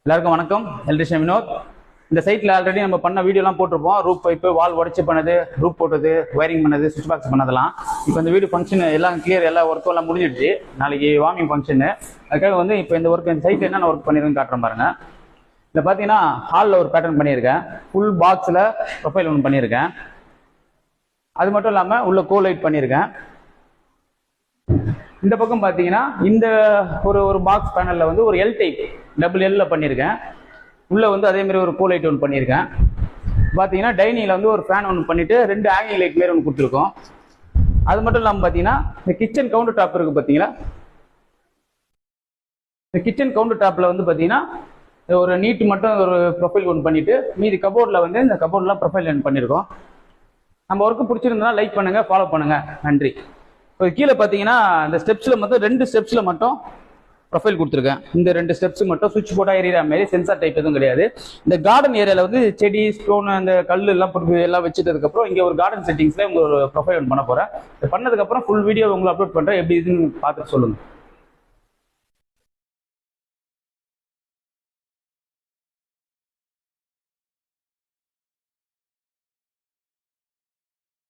எல்லாருக்கும் வணக்கம். எலக்ட்ரிஷியன் வினோத். இந்த சைட்டில் ஆல்ரெடி நம்ம பண்ண வீடியோலாம் போட்டிருப்போம். ரூப் பைப்பு, வால் உடச்சி பண்ணது, ரூப் போட்டது, ஒயரிங் பண்ணது, சுவிட்ச் பாக்ஸ் பண்ணதெல்லாம். இப்போ இந்த வீடியோ ஃபங்க்ஷன் எல்லாம் கிளியர், எல்லா ஒர்க்கும் எல்லாம் முடிஞ்சிடுச்சு. நாளைக்கு வார்மிங் ஃபங்க்ஷனு. அதுக்காக வந்து இப்போ இந்த ஒர்க், இந்த சைட்டில் என்னென்ன ஒர்க் பண்ணிருக்குன்னு காட்டுறேன் பாருங்க. இதில் பார்த்தீங்கன்னா ஹாலில் ஒரு பேட்டர்ன் பண்ணியிருக்கேன். ஃபுல் பாக்ஸில் ப்ரொஃபைல் ஒன்று பண்ணியிருக்கேன். அது மட்டும் இல்லாமல் உள்ள கோ லைட் பண்ணியிருக்கேன். இந்த பக்கம் பார்த்தீங்கன்னா இந்த ஒரு பாக்ஸ் பேனலில் வந்து ஒரு எல் டைப் டபுள் பண்ணியிருக்கேன். உள்ளே வந்து அதே மாதிரி ஒரு கோ லைட் ஒன்று பண்ணியிருக்கேன். பார்த்தீங்கன்னா டைனிங்கில் வந்து ஒரு ஃபேன் ஒன்று பண்ணிவிட்டு 2 ஹேங்கிங் லைட் மாரி ஒன்று கொடுத்துருக்கோம். அது மட்டும் இல்லாமல் பார்த்தீங்கன்னா இந்த கிச்சன் கவுண்டர் டாப் இருக்குது பார்த்தீங்களா. இந்த கிச்சன் கவுண்டர் டாப்பில் வந்து பார்த்தீங்கன்னா ஒரு நீட் மட்டும் ஒரு ப்ரொஃபைல் ஒன்று பண்ணிவிட்டு மீதி கபோர்டில் வந்து இந்த கபோர்ட்லாம் ப்ரொஃபைல் ஒன்று பண்ணியிருக்கோம். நம்ம ஒர்க்கு பிடிச்சிருந்தா லைக் பண்ணுங்கள், ஃபாலோ பண்ணுங்கள். நன்றி. இப்போ கீழே பார்த்தீங்கன்னா இந்த ஸ்டெப்ஸில் மொத்தம் 2 ஸ்டெப்ஸில் மட்டும் ப்ரொஃபைல் கொடுத்துருக்கேன். இந்த 2 ஸ்டெப்ஸ் மட்டும் சுவிட்ச் போட்டால் எரியிற மாதிரி, சென்சார் டைப் எதுவும் கிடையாது. இந்த கார்டன் ஏரியாவில் வந்து செடி, ஸ்டோன், அந்த கல் எல்லாம் போட்டு எல்லாம் வச்சுட்டதுக்கப்புறம் இங்கே ஒரு கார்டன் செட்டிங்ஸில் உங்கள் ஒரு ப்ரொஃபைல் ஒன்று பண்ண போகிறேன். பண்ணதுக்கப்புறம் ஃபுல் வீடியோ உங்களுக்கு அப்லோட் பண்ணுறேன். எப்படி இதுன்னு பார்த்துட்டு சொல்லுங்கள்.